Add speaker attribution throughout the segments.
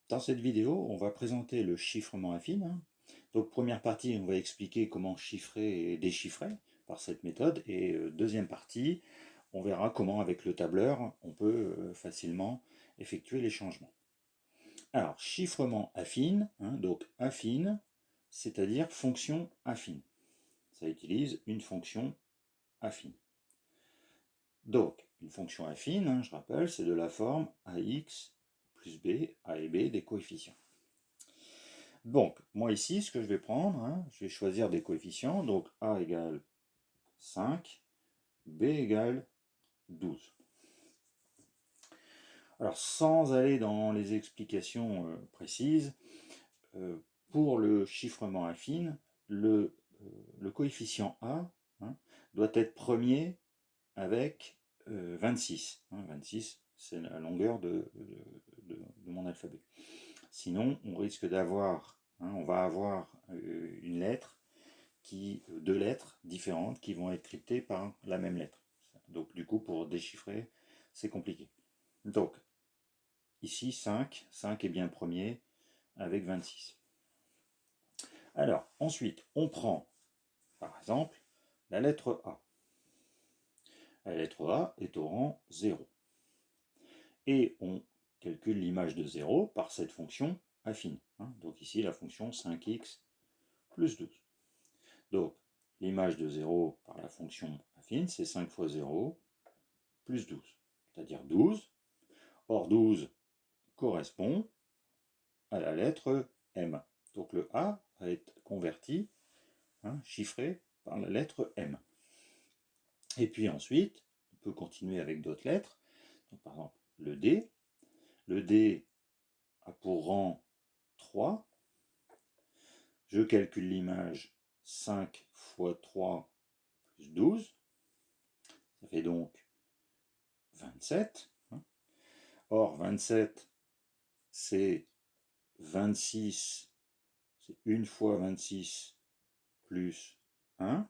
Speaker 1: Dans cette vidéo, on va présenter le chiffrement affine. Donc première partie, on va expliquer comment chiffrer et déchiffrer par cette méthode. Et deuxième partie, on verra comment avec le tableur, on peut facilement effectuer les changements. Alors, chiffrement affine, donc affine, c'est-à-dire fonction affine. Ça utilise une fonction affine. Donc, une fonction affine, je rappelle, c'est de la forme ax plus b, a et b des coefficients. Donc, moi ici, ce que je vais prendre, je vais choisir des coefficients. Donc, a égale 5, b égale 12. Alors, sans aller dans les explications précises, pour le chiffrement affine, le coefficient a doit être premier avec 26. 26, c'est la longueur de mon alphabet. Sinon, on risque d'avoir, on va avoir une lettre deux lettres différentes qui vont être cryptées par la même lettre. Donc du coup, pour déchiffrer, c'est compliqué. Donc, ici 5, 5 est bien premier avec 26. Alors, ensuite, on prend, par exemple, la lettre A. La lettre A est au rang 0. Et on calcule l'image de 0 par cette fonction affine. Donc ici, la fonction 5x plus 12. Donc, l'image de 0 par la fonction affine, c'est 5 fois 0 plus 12, c'est-à-dire 12. Or, 12 correspond à la lettre M. Donc, le A va être converti, chiffré par la lettre M. Et puis ensuite, on peut continuer avec d'autres lettres. Donc, par exemple, le D. Le D a pour rang 3. Je calcule l'image 5 fois 3 plus 12. Ça fait donc 27. Or, 27, c'est 26, c'est 1 fois 26 plus 1.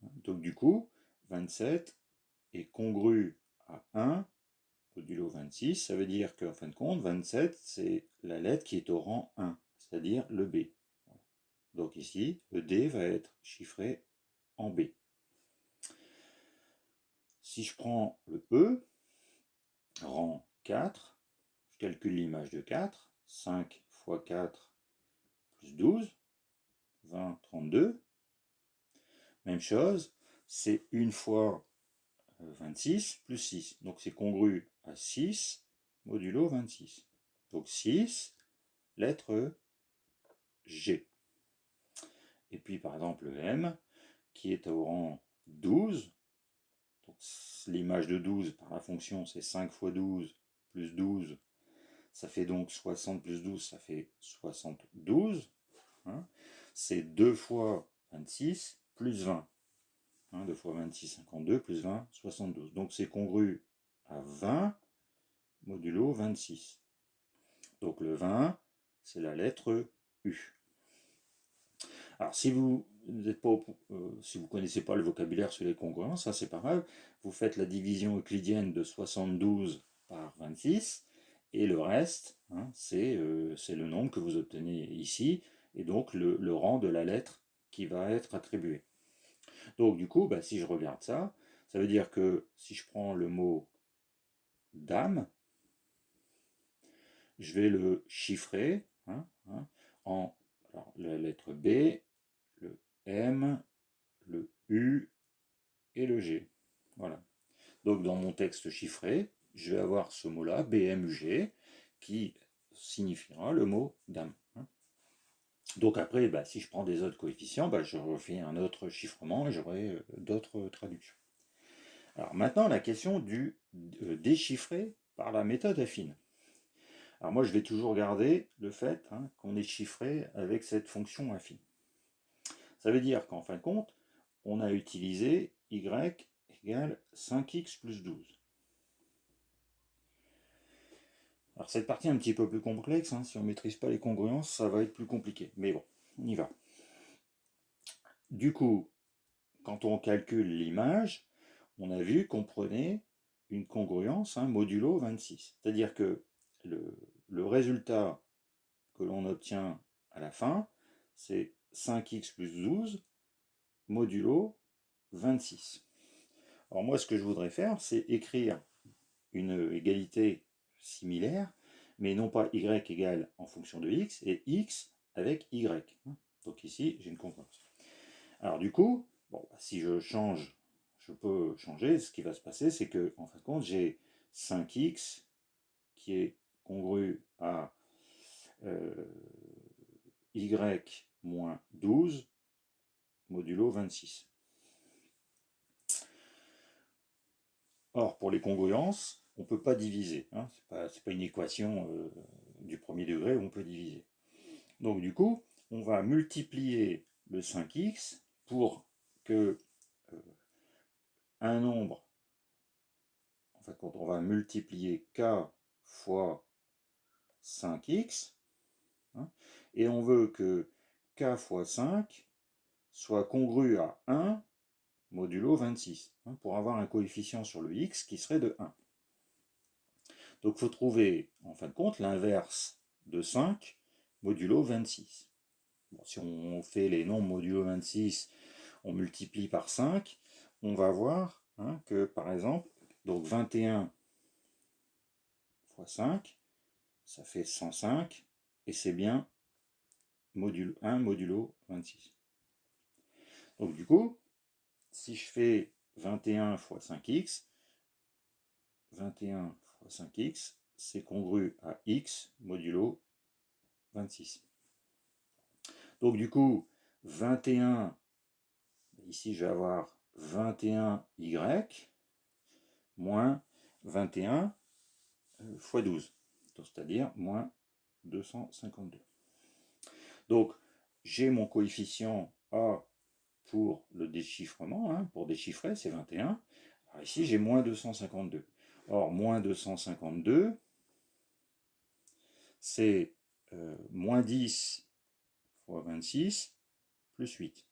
Speaker 1: Donc du coup, 27 est congru à 1 modulo 26. Ça veut dire qu'en fin de compte, 27, c'est la lettre qui est au rang 1, c'est-à-dire le B. Donc ici, le D va être chiffré en B. Si je prends le E, rang 4, je calcule l'image de 4, 5 fois 4 plus 12, 20, 32. Même chose, c'est 1 fois 26 plus 6. Donc c'est congru à 6 modulo 26. Donc 6, lettre G. Et puis par exemple le M, qui est au rang 12. L'image de 12 par la fonction, c'est 5 fois 12 plus 12. Ça fait donc 60 plus 12, ça fait 72. C'est 2 fois 26 plus 20. 2 fois 26, 52, plus 20, 72. Donc c'est congru à 20 modulo 26. Donc le 20, c'est la lettre U. Alors si vous si vous connaissez pas le vocabulaire sur les congruences, ça c'est pas grave. Vous faites la division euclidienne de 72 par 26 et le reste, c'est le nombre que vous obtenez ici et donc le rang de la lettre qui va être attribué. Donc du coup, si je regarde ça, ça veut dire que si je prends le mot dame, je vais le chiffrer en la lettre B, le M, le U et le G. Voilà. Donc dans mon texte chiffré, je vais avoir ce mot-là, BMUG, qui signifiera le mot dame. Donc après, si je prends des autres coefficients, je refais un autre chiffrement et j'aurai d'autres traductions. Alors maintenant, la question du déchiffrer par la méthode affine. Alors moi, je vais toujours garder le fait qu'on est chiffré avec cette fonction affine. Ça veut dire qu'en fin de compte, on a utilisé y égale 5x plus 12. Alors cette partie est un petit peu plus complexe, si on ne maîtrise pas les congruences, ça va être plus compliqué. Mais bon, on y va. Du coup, quand on calcule l'image, on a vu qu'on prenait une congruence modulo 26. C'est-à-dire que le résultat que l'on obtient à la fin, c'est 5x plus 12 modulo 26. Alors moi, ce que je voudrais faire, c'est écrire une égalité similaire, mais non pas y égale en fonction de x, et x avec y. Donc ici, j'ai une congruence. Alors du coup, bon, si je change, je peux changer. Ce qui va se passer, c'est que, en fin de compte, j'ai 5x qui est congru à y moins 12 modulo 26. Or, pour les congruences, on ne peut pas diviser. Hein, c'est pas une équation du premier degré où on peut diviser. Donc du coup, on va multiplier le 5x pour que un nombre, en fait, quand on va multiplier k fois 5x, hein, et on veut que k fois 5 soit congru à 1 modulo 26, hein, pour avoir un coefficient sur le x qui serait de 1. Donc il faut trouver, en fin de compte, l'inverse de 5 modulo 26. Bon, si on fait les nombres modulo 26, on multiplie par 5, on va voir hein, que, par exemple, donc 21 fois 5, ça fait 105, et c'est bien 1 modulo 26. Donc du coup, si je fais 21 fois 5x, 21 fois 5x, c'est congru à x modulo 26. Donc du coup, 21, ici je vais avoir 21y moins 21 fois 12, c'est-à-dire moins 252. Donc j'ai mon coefficient A pour le déchiffrement, hein, pour déchiffrer, c'est 21. Alors ici j'ai moins 252. Or, moins 252, c'est moins 10 fois 26 plus 8.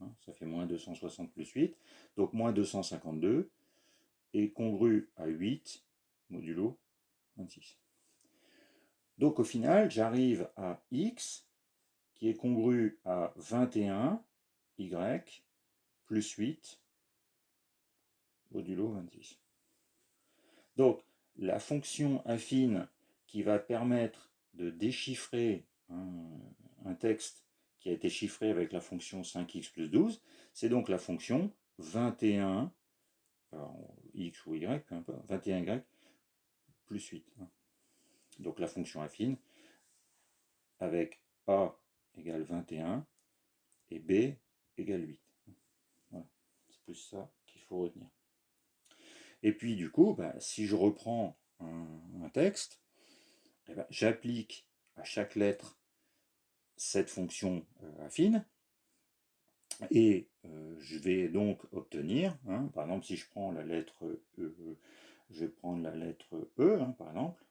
Speaker 1: Hein, ça fait moins 260 plus 8. Donc moins 252 est congru à 8 modulo 26. Donc au final, j'arrive à x qui est congru à 21 y plus 8 modulo 26. Donc la fonction affine qui va permettre de déchiffrer un texte qui a été chiffré avec la fonction 5x plus 12, c'est donc la fonction 21, alors x ou y, peu importe, 21y plus 8. Donc la fonction affine avec a égale 21 et b égale 8. Voilà, c'est plus ça qu'il faut retenir. Et puis du coup, si je reprends un texte, j'applique à chaque lettre cette fonction affine, et je vais donc obtenir, hein, par exemple si je prends la lettre E, je vais prendre la lettre E, hein, par exemple,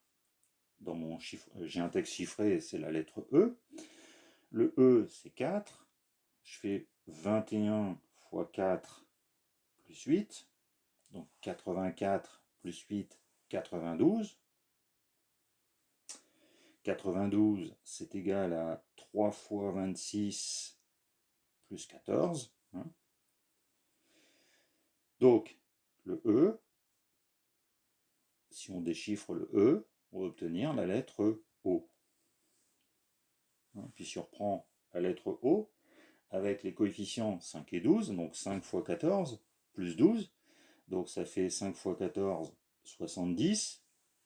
Speaker 1: dans mon chiffre, j'ai un texte chiffré, c'est la lettre E, le E c'est 4, je fais 21 fois 4 plus 8, donc 84 plus 8, 92. 92, c'est égal à 3 fois 26 plus 14. Hein. Donc, le E, si on déchiffre le E, on va obtenir la lettre O. Hein. Puis si on reprend la lettre O, avec les coefficients 5 et 12, donc 5 fois 14 plus 12, donc ça fait 5 fois 14, 70,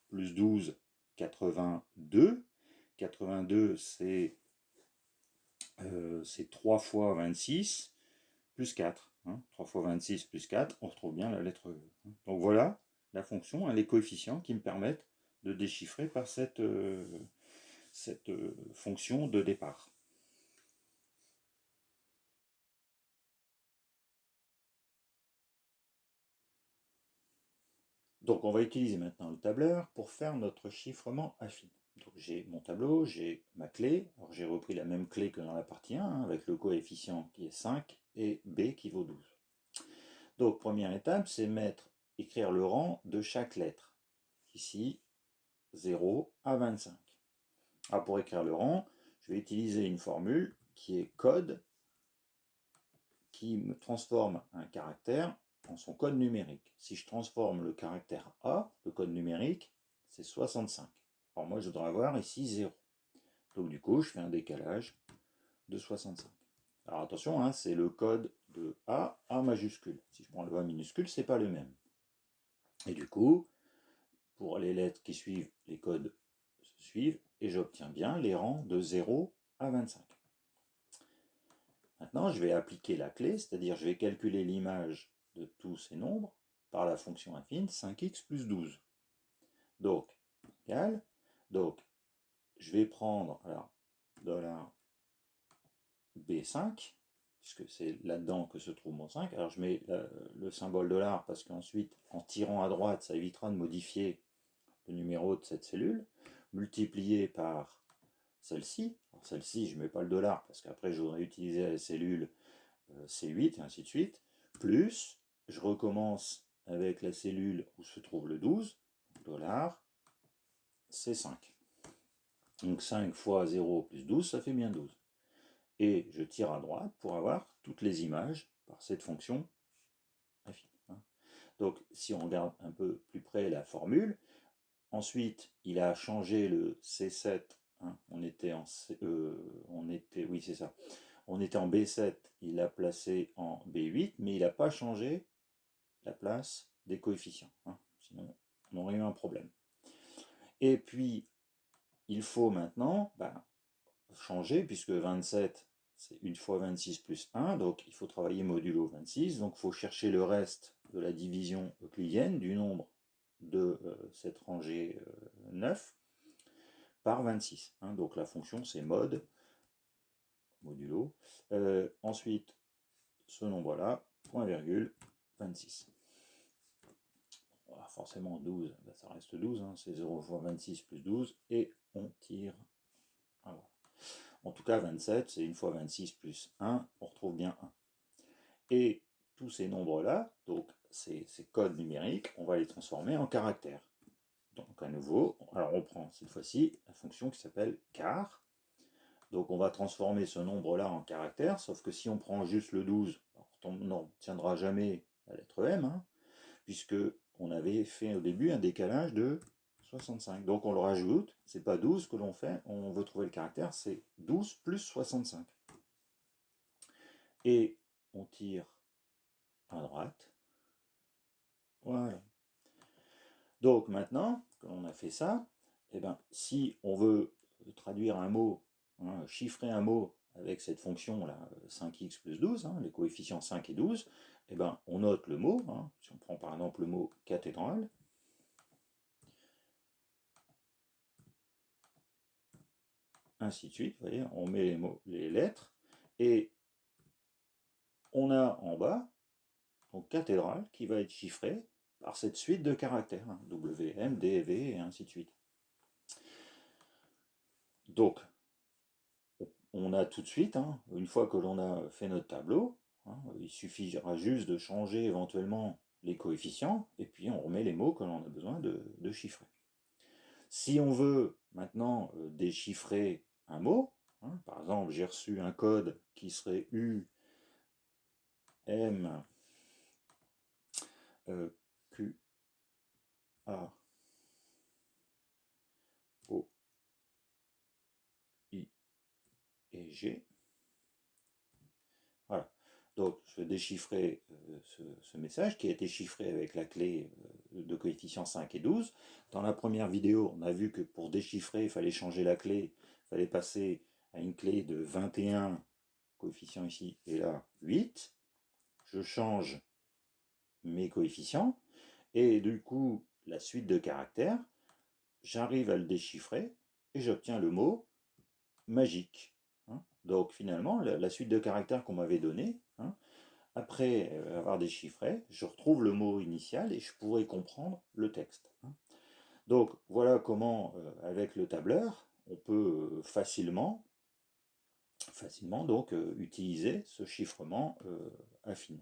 Speaker 1: plus 12, 82. 82, c'est 3 fois 26 plus 4. Hein. 3 fois 26 plus 4, on retrouve bien la lettre E. Donc voilà la fonction, hein, les coefficients qui me permettent de déchiffrer par cette fonction de départ. Donc on va utiliser maintenant le tableur pour faire notre chiffrement affine. Donc j'ai mon tableau, j'ai ma clé. Alors j'ai repris la même clé que dans la partie 1, hein, avec le coefficient qui est 5 et B qui vaut 12. Donc première étape, c'est écrire le rang de chaque lettre. Ici, 0 à 25. Alors pour écrire le rang, je vais utiliser une formule qui est code, qui me transforme un caractère en son code numérique. Si je transforme le caractère A, le code numérique, c'est 65. Alors moi, je voudrais avoir ici 0. Donc du coup, je fais un décalage de 65. Alors attention, hein, c'est le code de A majuscule. Si je prends le A minuscule, c'est pas le même. Et du coup, pour les lettres qui suivent, les codes se suivent, et j'obtiens bien les rangs de 0 à 25. Maintenant, je vais appliquer la clé, c'est-à-dire je vais calculer l'image de tous ces nombres par la fonction affine 5x plus 12. Donc, égal. Donc, je vais prendre alors, $B5, puisque c'est là-dedans que se trouve mon 5. Alors, je mets le symbole $, parce qu'ensuite, en tirant à droite, ça évitera de modifier le numéro de cette cellule, multiplié par celle-ci. Alors, celle-ci, je ne mets pas le $, parce qu'après, je voudrais utiliser la cellule C8, et ainsi de suite, plus, je recommence avec la cellule où se trouve le 12, dollar, C5. Donc 5 fois 0 plus 12, ça fait bien 12. Et je tire à droite pour avoir toutes les images par cette fonction affine. Donc si on regarde un peu plus près la formule, ensuite il a changé le C7, on était en oui c'est ça, on était en B7, il l'a placé en B8, mais il n'a pas changé la place des coefficients. Sinon, on aurait eu un problème. Et puis, il faut maintenant changer, puisque 27, c'est 1 fois 26 plus 1, donc il faut travailler modulo 26, donc il faut chercher le reste de la division euclidienne du nombre de cette rangée 9 par 26. Donc la fonction, c'est modulo. Ensuite, ce nombre-là, point virgule, 26. Forcément 12, ça reste 12, c'est 0 fois 26 plus 12, et on tire. Voilà. En tout cas, 27, c'est 1 fois 26 plus 1, on retrouve bien 1. Et tous ces nombres-là, donc ces codes numériques, on va les transformer en caractères. Donc à nouveau, alors on prend cette fois-ci la fonction qui s'appelle car. Donc on va transformer ce nombre-là en caractère, sauf que si on prend juste le 12, on n'obtiendra jamais la lettre M, puisque on avait fait au début un décalage de 65. Donc on le rajoute, c'est pas 12 que l'on fait, on veut trouver le caractère, c'est 12 plus 65. Et on tire à droite. Voilà. Donc maintenant que l'on a fait ça, si on veut traduire un mot, chiffrer un mot avec cette fonction là, 5x plus 12, les coefficients 5 et 12, on note le mot. Si on prend par exemple le mot cathédrale, ainsi de suite, vous voyez, on met les lettres, et on a en bas, donc cathédrale, qui va être chiffré par cette suite de caractères, W, M, D, V, et ainsi de suite. Donc, on a tout de suite, une fois que l'on a fait notre tableau, il suffira juste de changer éventuellement les coefficients, et puis on remet les mots que l'on a besoin de chiffrer. Si on veut maintenant déchiffrer un mot, par exemple j'ai reçu un code qui serait U, M, Q, A, O, I et G. Voilà. Donc je vais déchiffrer ce message qui a été chiffré avec la clé de coefficients 5 et 12. Dans la première vidéo, on a vu que pour déchiffrer, il fallait changer la clé, il fallait passer à une clé de 21, coefficient ici, et là 8. Je change mes coefficients, et du coup, la suite de caractères, j'arrive à le déchiffrer, et j'obtiens le mot magique. Donc finalement, la suite de caractères qu'on m'avait donné, après avoir déchiffré, je retrouve le mot initial et je pourrais comprendre le texte. Donc voilà comment, avec le tableur, on peut facilement donc, utiliser ce chiffrement affine.